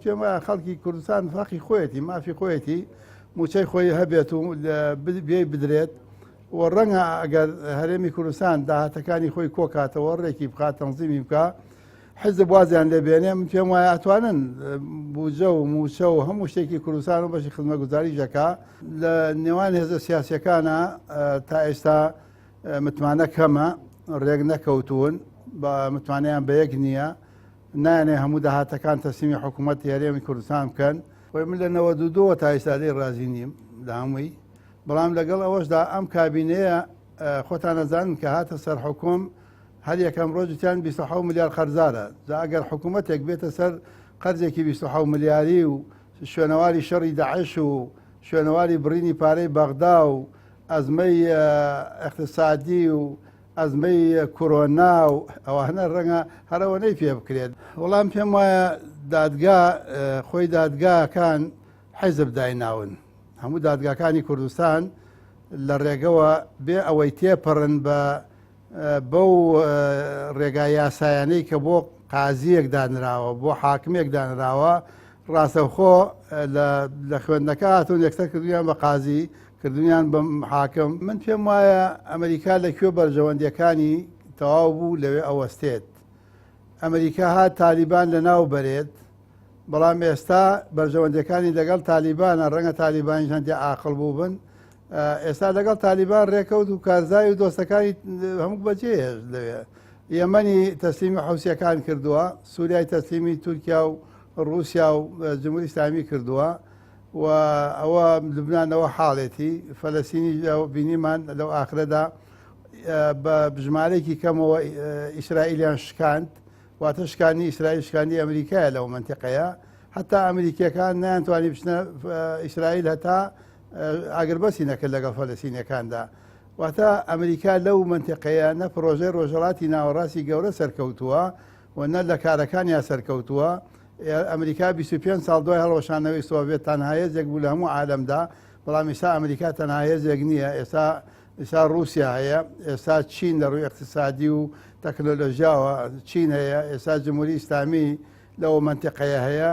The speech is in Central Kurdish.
پێمە خەڵکی کوردستان فەقی خۆیەتی مافی خۆیەتی موچەی خۆی هەبێت و بێ بدرێت و ڕەنگە ئەگەر هەرێمی کوردستان داهاتەکانی خۆی کۆکاتەوە ڕێکی بخات تەنزیمی بکە حزب وازیان لێبێنێ من پێم وایە ئەتوانن بوجە و موچە و هەموو شتێکی کوردستان و بەشی خزمەتگوزاری ژەکە لە نێوان هێزە سیاسیەکانە تا ئێستا متمانە کەمە ڕێک نەکەوتون بە متمانیان بە یەک نییە نایانێ هەموو داهاتەکان تەسلیمی حکوومەتی هەرێمی کوردستان بکەن خۆی من لە 92 تا ئێستا لێ ڕازی نیم لە هەمووی بەڵام لەگەڵ ئەوەشدا ئەم کابینەیە خۆتان نەزانن کە هاتە سەر حکوم هەر یەکەم ڕۆژتیان 27 ملیار خەرزارە جا ئەگەر حکوومەتێک بێتە سەر قەرزێکی 27 ملیاری و شوێنەواری شەڕی داعش و شوێنەواری بڕینی پارەی بەغدا و ئەزمەی اقتصادی و ئەزمەی کۆرۆنا و ئەوانە ڕەنگە هەرەوەنەی پێ بکرێت وەڵام پێم وایە دادگا خۆی دادگاکان حیزب دایناون هەموو دادگاکانی کوردستان لە ڕێگەوە بێ ئەوەی تێپەڕن بەو ڕێگای یاسایانەی کە بۆ قازیەک دانراوە بۆ حاکمێک دانراوە ڕاستەوخۆ لە خوێندنەکە هاتوون یەکسەر کردویان بە قازی کردویان بە حاکم من پێم وایە ئەمریکا لەکوێ بەرژەوەندیەکانی تەواو بوو لەوێ ئەوەستێت ئەمریکا هات تالیبان لە ناو بەرێت بەڵام ئێستا بەرژەوەندەکانی لەگەڵ تالیبانە ڕەنگە تالیبانی هەندێ عاقڵ بوو بن ئێستا لەگەڵ تالیبان ڕێکەوت و کارزای و دۆستەکانی هەموو بەجێهێش لەوێ یەمەنی تەسلیمی حوسیەکان کردووە سووریای تەسلیمی تورکیا و رووسیا و جمهوری ئیسلامی کردووە و ئەوە لوبنانەوە حاڵێتی فەلەستینی بینیمان لەو ئاخرەدا بە بژمارێکی کەمەوە ئیسرائیلیان شکاند واتە شکانی ئیسرائیل شکاندی ئەمریکایە لەو منتیقەیە هەتا ئەمریکیەکان نەیانتوانی بچنە ئیسرائیل هەتا ئاگربەسی نەکرد لەگەڵ فەلەستینیەکاندا واتە ئەمریکا لەو منتیقەیە نە پرۆژەی ڕۆژهەڵاتی ناوەڕاستی گەورە سەرکەوتووە و نە لە کارەکانیان سەرکەوتووە ئەمریکا 25 ساڵ دوای هەڵەوەشانەوەی سۆڤێت تەنها هێزێک بوو لە هەموو عالەمدا بەڵام ئێستا ئەمریکا تەنها هێزێک نییە ئێستا رووسیا هەیە ئێستا چین لە ڕووی اقتصادی و تەکنۆلۆژیاوە چین هەیە ئێستا جمهوری ئیسلامی لەو منتیقەیە هەیە